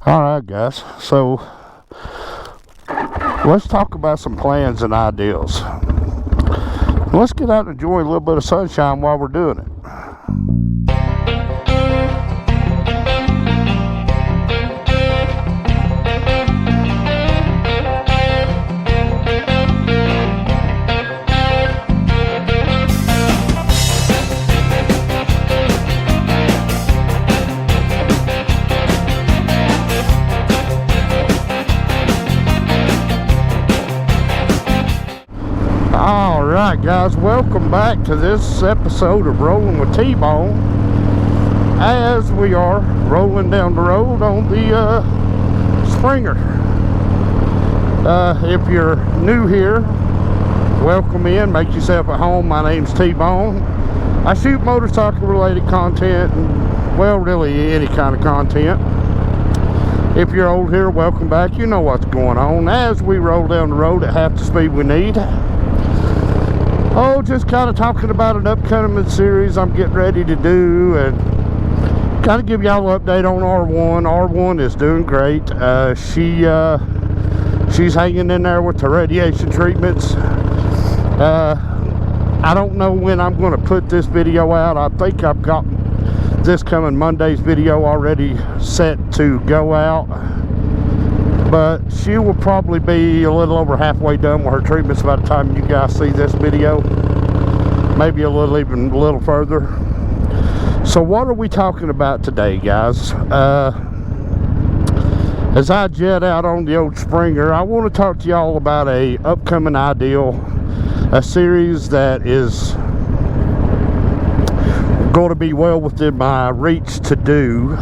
Alright guys, so let's talk about some plans and ideals. Let's get out and enjoy a little bit of sunshine while we're doing it. Alright guys, welcome back to this episode of Rolling with T-Bone, as we are rolling down the road on the Springer. If you're new here, welcome in, make yourself at home. My name's T-Bone. I shoot motorcycle related content, and, well, really any kind of content. If you're old here, welcome back. You know what's going on as we roll down the road at half the speed we need. Oh, just kind of talking about an upcoming series I'm getting ready to do, and kind of give y'all an update on R1. R1 is doing great. She's hanging in there with the radiation treatments. I don't know when I'm going to put this video out. I think I've got this coming Monday's video already set to go out, but she will probably be a little over halfway done with her treatments by the time you guys see this video, maybe even a little further. So what are we talking about today, guys? As I jet out on the old Springer, I want to talk to y'all about a upcoming ideal, a series that is going to be well within my reach to do.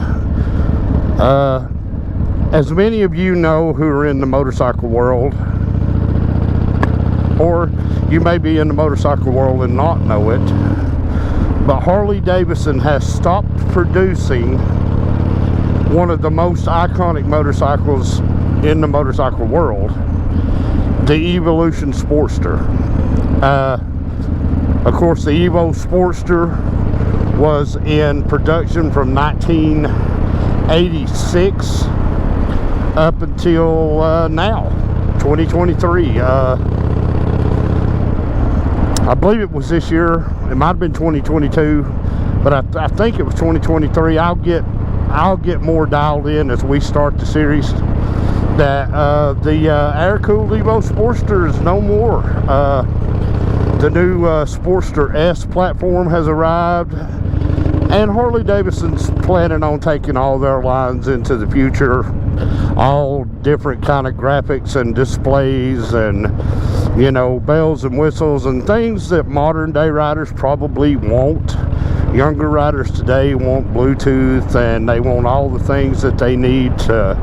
As many of you know who are in the motorcycle world, or you may be in the motorcycle world and not know it, but Harley-Davidson has stopped producing one of the most iconic motorcycles in the motorcycle world, the Evolution Sportster. Of course, the Evo Sportster was in production from 1986 up until now, 2023. I believe it was this year. It might have been 2022, but I think it was 2023. I'll get more dialed in as we start the series. That the air-cooled Evo Sportster is no more. The new Sportster S platform has arrived, and Harley-Davidson's planning on taking all their lines into the future, all different kind of graphics and displays and, you know, bells and whistles and things that modern day riders probably won't. Younger riders today want Bluetooth, and they want all the things that they need to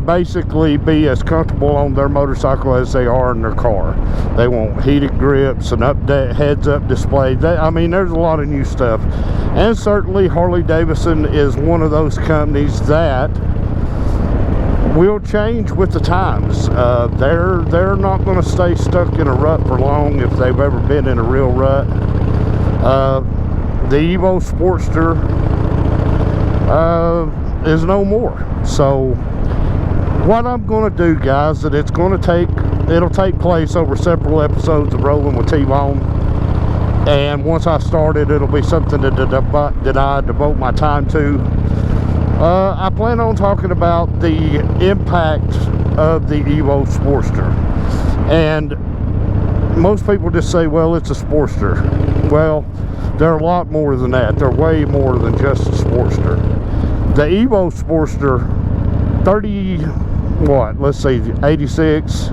basically be as comfortable on their motorcycle as they are in their car. They want heated grips and heads-up display. I mean, there's a lot of new stuff, and certainly Harley-Davidson is one of those companies that will change with the times. They're not going to stay stuck in a rut for long if they've ever been in a real rut. The Evo Sportster is no more. So what I'm going to do, guys, that it'll take place over several episodes of Rolling with T-Bone, and once I start it, it'll be something that I devote my time to. I plan on talking about the impact of the Evo Sportster, and most people just say, well, it's a Sportster. Well, they're a lot more than that. They're way more than just a Sportster. The Evo Sportster, 86,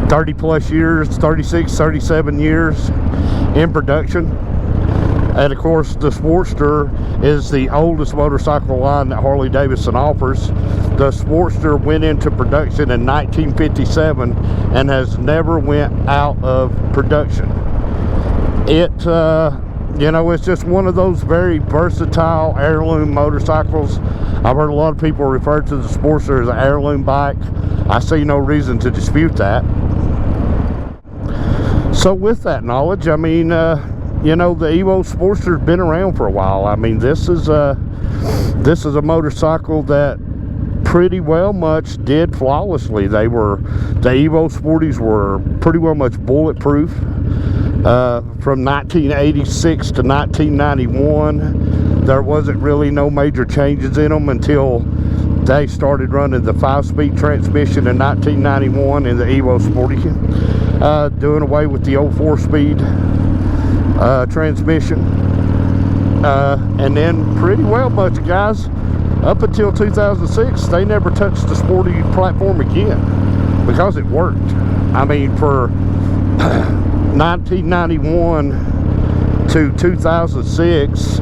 30 plus years, 36, 37 years in production. And of course, the Sportster is the oldest motorcycle line that Harley-Davidson offers. The Sportster went into production in 1957 and has never went out of production. You know, it's just one of those very versatile heirloom motorcycles. I've heard a lot of people refer to the Sportster as an heirloom bike. I see no reason to dispute that. So with that knowledge, I mean, you know, the Evo Sportster's been around for a while. I mean, this is a motorcycle that pretty well much did flawlessly. The Evo Sporties were pretty well much bulletproof. From 1986 to 1991, there wasn't really no major changes in them until they started running the 5-speed transmission in 1991 in the Evo Sporty, doing away with the old 4-speed transmission. And then pretty well much, guys, up until 2006, they never touched the Sporty platform again because it worked. I mean, for 1991 to 2006,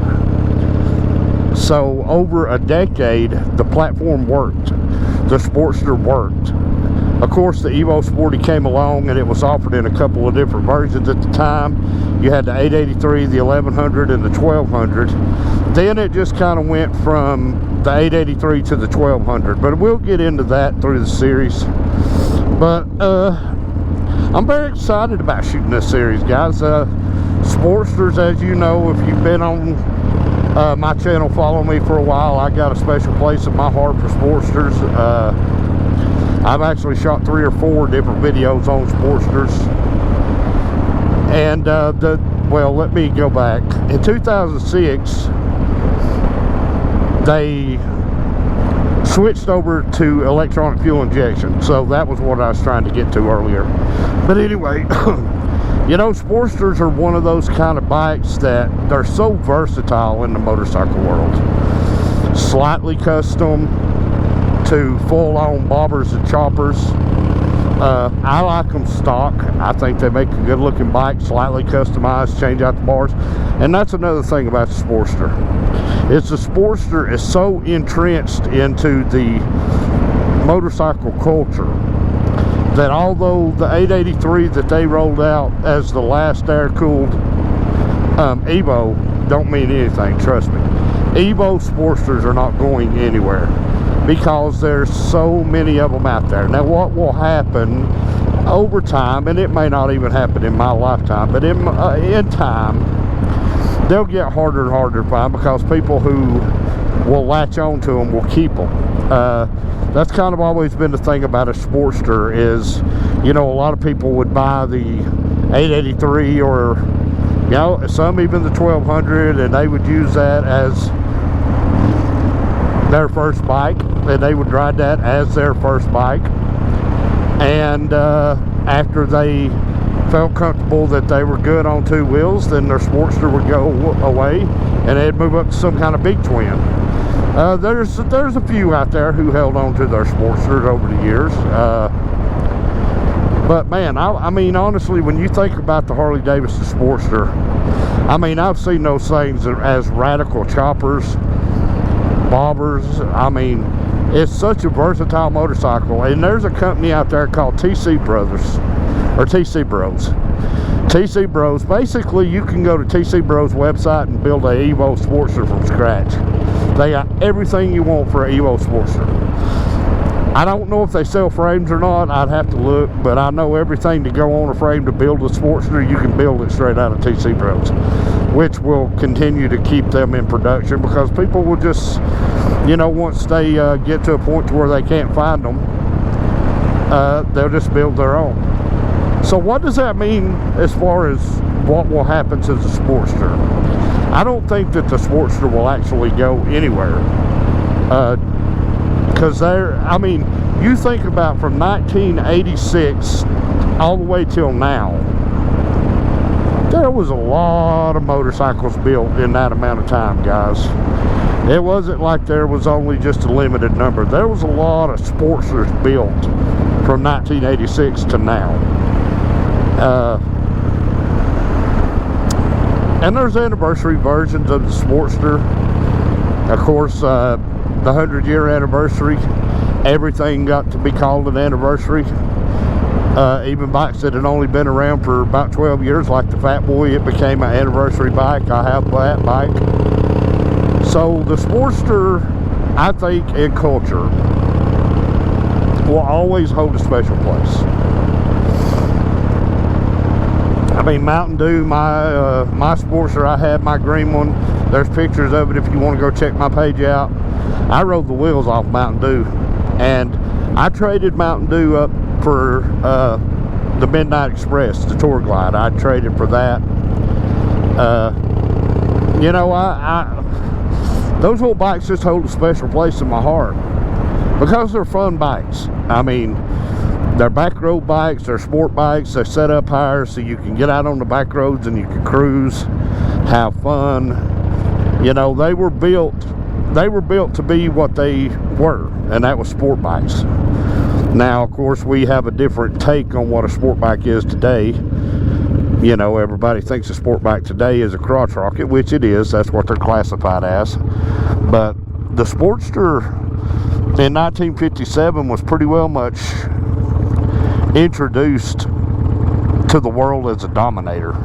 so over a decade, the platform worked. The Sportster worked. Of course, the Evo Sporty came along and it was offered in a couple of different versions at the time. You had the 883, the 1100, and the 1200. Then it just kind of went from the 883 to the 1200. But we'll get into that through the series. But I'm very excited about shooting this series, guys. Sportsters, as you know, if you've been on my channel, follow me for a while, I got a special place in my heart for Sportsters. I've actually shot 3 or 4 different videos on Sportsters. And well, let me go back. In 2006, they switched over to electronic fuel injection. So that was what I was trying to get to earlier. But anyway, you know, Sportsters are one of those kind of bikes that they're so versatile in the motorcycle world. Slightly custom to full-on bobbers and choppers. I like them stock. I think they make a good-looking bike, slightly customized, change out the bars. And that's another thing about the Sportster. Is the Sportster is so entrenched into the motorcycle culture that although the 883 that they rolled out as the last air-cooled Evo don't mean anything, trust me. Evo Sportsters are not going anywhere because there's so many of them out there. Now what will happen over time, and it may not even happen in my lifetime, but in time, they'll get harder and harder to find because people who will latch on to them will keep them. That's kind of always been the thing about a Sportster is, you know, a lot of people would buy the 883 or, you know, some even the 1200, and they would use that as their first bike, and they would ride that as their first bike. And after they felt comfortable that they were good on 2 wheels, then their Sportster would go away and they'd move up to some kind of big twin. There's a few out there who held on to their Sportsters over the years. But man, I mean, honestly, when you think about the Harley Davidson Sportster, I mean, I've seen those things as radical choppers, bobbers. I mean, it's such a versatile motorcycle. And there's a company out there called TC Brothers, or TC Bros. TC Bros, basically you can go to TC Bros website and build a Evo Sportster from scratch. They got everything you want for an Evo Sportster. I don't know if they sell frames or not, I'd have to look, but I know everything to go on a frame to build a Sportster, you can build it straight out of TC Bros, which will continue to keep them in production because people will just, you know, once they get to a point to where they can't find them, they'll just build their own. So what does that mean as far as what will happen to the Sportster? I don't think that the Sportster will actually go anywhere. Because I mean, you think about from 1986 all the way till now, there was a lot of motorcycles built in that amount of time, guys. It wasn't like there was only just a limited number. There was a lot of Sportsters built from 1986 to now. And there's anniversary versions of the Sportster. Of course, the 100-year anniversary, everything got to be called an anniversary. Even bikes that had only been around for about 12 years, like the Fat Boy, it became an anniversary bike. I have that bike. So the Sportster, I think, in culture, will always hold a special place. I mean, Mountain Dew, my Sportster, I had my green one. There's pictures of it if you want to go check my page out. I rode the wheels off Mountain Dew, and I traded Mountain Dew up for the Midnight Express, the Tour Glide. I traded for that. You know, those old bikes just hold a special place in my heart because they're fun bikes. I mean, they're back road bikes, they're sport bikes, they're set up higher so you can get out on the back roads and you can cruise, have fun. You know, they were built to be what they were, and that was sport bikes. Now, of course, we have a different take on what a sport bike is today. You know, everybody thinks a sport bike today is a crotch rocket, which it is. That's what they're classified as. But the Sportster in 1957 was pretty well much introduced to the world as a Dominator.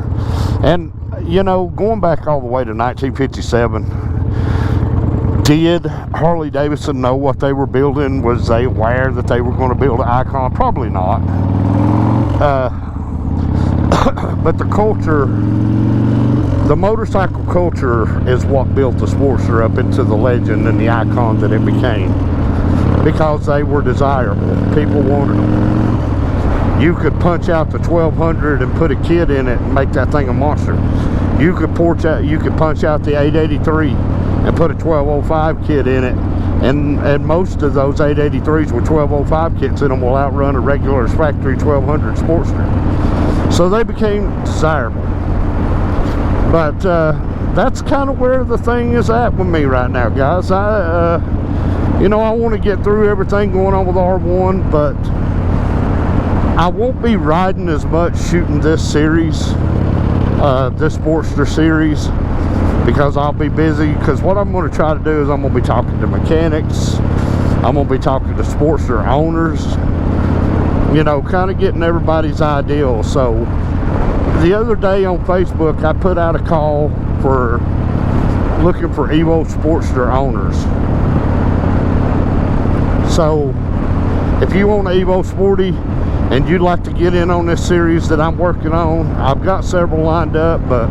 And, you know, going back all the way to 1957, did Harley Davidson know what they were building? Was they aware that they were going to build an icon? Probably not. But the culture, the motorcycle culture, is what built the Sportster up into the legend and the icon that it became, because they were desirable. People wanted them. You could punch out the 1200 and put a kid in it and make that thing a monster. You could punch out the 883 and put a 1205 kit in it, and most of those 883s with 1205 kits in them will outrun a regular factory 1200 Sportster. So they became desirable. But that's kind of where the thing is at with me right now, guys. You know, I want to get through everything going on with R1, but I won't be riding as much shooting this series, this Sportster series, because I'll be busy. Because what I'm going to try to do is I'm going to be talking to mechanics, I'm going to be talking to Sportster owners, you know, kind of getting everybody's ideal. So the other day on Facebook, I put out a call for looking for Evo Sportster owners. So if you want an Evo Sporty and you'd like to get in on this series that I'm working on, I've got several lined up, but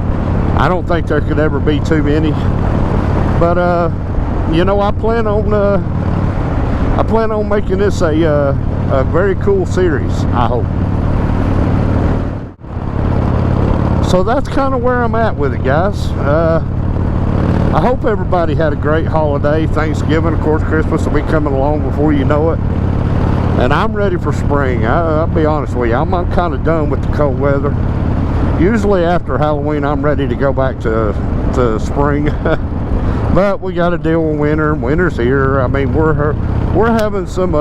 I don't think there could ever be too many. But you know, I plan on making this a very cool series, I hope. So that's kind of where I'm at with it, guys. I hope everybody had a great holiday. Thanksgiving, of course, Christmas will be coming along before you know it. And I'm ready for spring. I'll be honest with you, I'm kind of done with the cold weather. Usually after Halloween, I'm ready to go back to spring. But we got to deal with winter. Winter's here. I mean, we're having some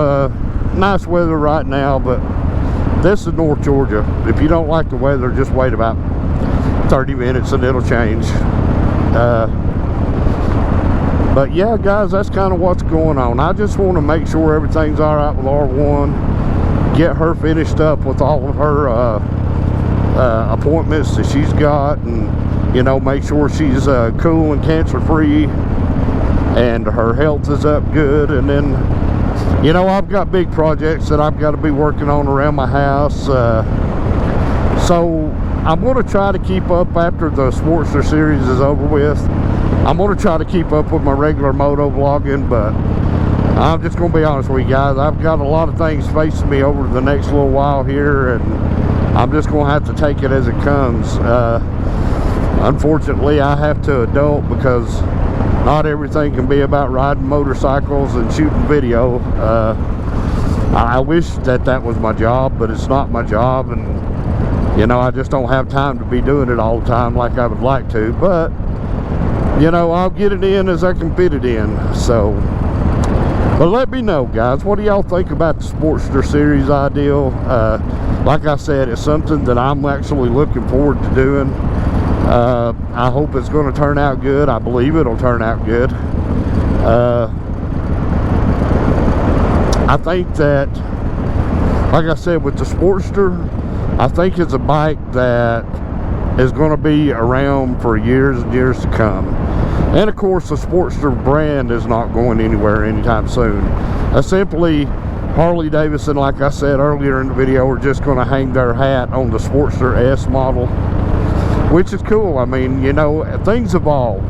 nice weather right now, but this is North Georgia. If you don't like the weather, just wait about 30 minutes and it'll change. But yeah, guys, that's kind of what's going on. I just want to make sure everything's all right with R1, get her finished up with all of her appointments that she's got, and you know, make sure she's cool and cancer free and her health is up good. And then, you know, I've got big projects that I've got to be working on around my house, so I'm going to try to keep up after the Sportster series is over with. I'm going to try to keep up with my regular moto vlogging, but I'm just going to be honest with you guys. I've got a lot of things facing me over the next little while here, and I'm just going to have to take it as it comes. Unfortunately, I have to adult, because not everything can be about riding motorcycles and shooting video. I wish that was my job, but it's not my job, and you know, I just don't have time to be doing it all the time like I would like to. But you know, I'll get it in as I can fit it in. So, but let me know, guys, what do y'all think about the Sportster series ideal? Like I said, it's something that I'm actually looking forward to doing. I hope it's going to turn out good. I believe it'll turn out good. I think that, like I said, with the Sportster, I think it's a bike that is going to be around for years and years to come. And of course, the Sportster brand is not going anywhere anytime soon. Simply, Harley Davidson, like I said earlier in the video, are just going to hang their hat on the Sportster S model. which is cool. I mean, you know, things evolve.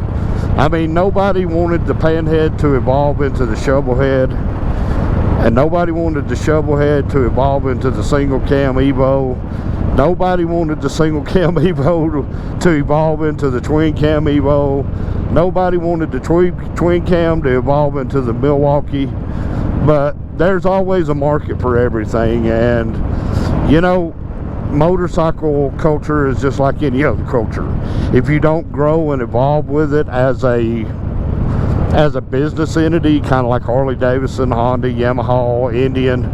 I mean, nobody wanted the panhead to evolve into the shovel head, and nobody wanted the shovel head to evolve into the single cam Evo. Nobody wanted the single cam Evo to evolve into the twin cam Evo. Nobody wanted the twin cam to evolve into the Milwaukee. But there's always a market for everything, and you know, motorcycle culture is just like any other culture. If you don't grow and evolve with it as a business entity, kind of like Harley Davidson, Honda, Yamaha, Indian,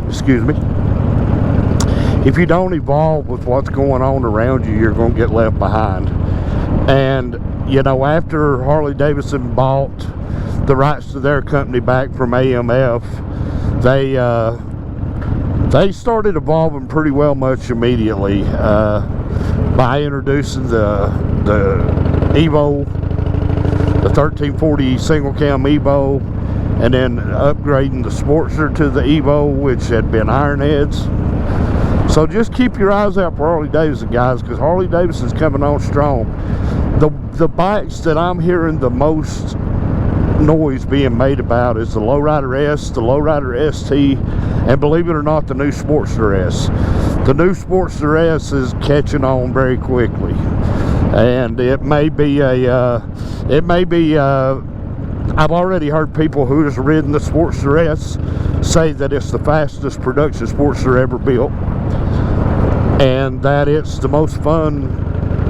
excuse me, if you don't evolve with what's going on around you, you're going to get left behind. And you know, after Harley Davidson bought the rights to their company back from AMF, they started evolving pretty well much immediately by introducing the Evo, the 1340 single cam Evo, and then upgrading the Sportster to the Evo, which had been iron heads. So just keep your eyes out for Harley Davidson, guys, because Harley Davidson's coming on strong. The bikes that I'm hearing the most noise being made about is the Lowrider S, the Lowrider ST, and believe it or not, the new Sportster S. The new Sportster S is catching on very quickly, and it may be I've already heard people who has ridden the Sportster S say that it's the fastest production Sportster ever built, and that it's the most fun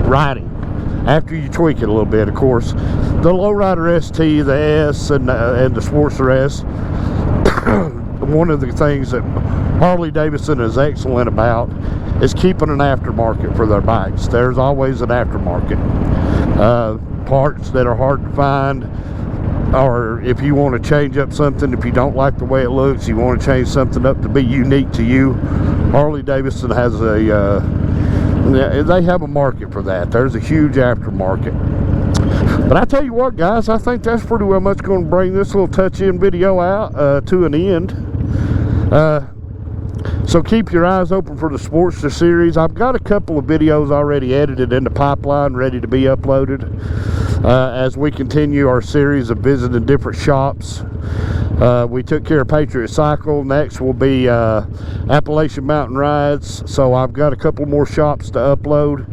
riding after you tweak it a little bit. Of course, the Lowrider ST, the S, and the Sportster S, one of the things that Harley Davidson is excellent about is keeping an aftermarket for their bikes. There's always an aftermarket. Parts that are hard to find, or if you want to change up something, if you don't like the way it looks, you want to change something up to be unique to you, Harley Davidson has they have a market for that. There's a huge aftermarket. But I tell you what, guys, I think that's pretty well much going to bring this little touch-in video out to an end. So keep your eyes open for the Sportster series. I've got a couple of videos already edited in the pipeline, ready to be uploaded as we continue our series of visiting different shops. We took care of Patriot Cycle. Next will be Appalachian Mountain Rides. So I've got a couple more shops to upload,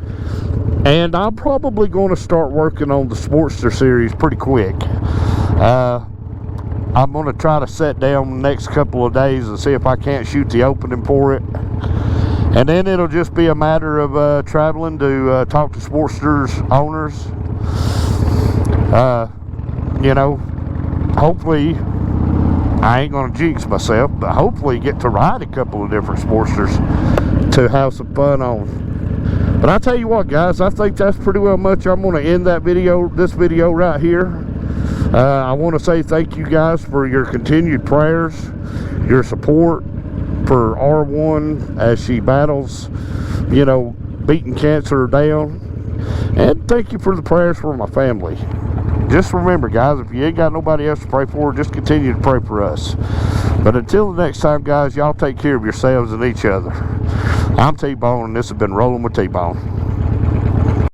and I'm probably going to start working on the Sportster series pretty quick. I'm going to try to sit down the next couple of days and see if I can't shoot the opening for it, and then it'll just be a matter of traveling to talk to Sportsters owners. You know, hopefully, I ain't gonna jinx myself, but hopefully get to ride a couple of different Sportsters to have some fun on. But I tell you what, guys, I think that's pretty well much. I'm gonna end this video right here. I want to say thank you guys for your continued prayers, your support for R1 as she battles, you know, beating cancer down, and thank you for the prayers for my family. Just remember, guys, if you ain't got nobody else to pray for, just continue to pray for us. But until the next time, guys, y'all take care of yourselves and each other. I'm T-Bone, and this has been Rolling with T-Bone.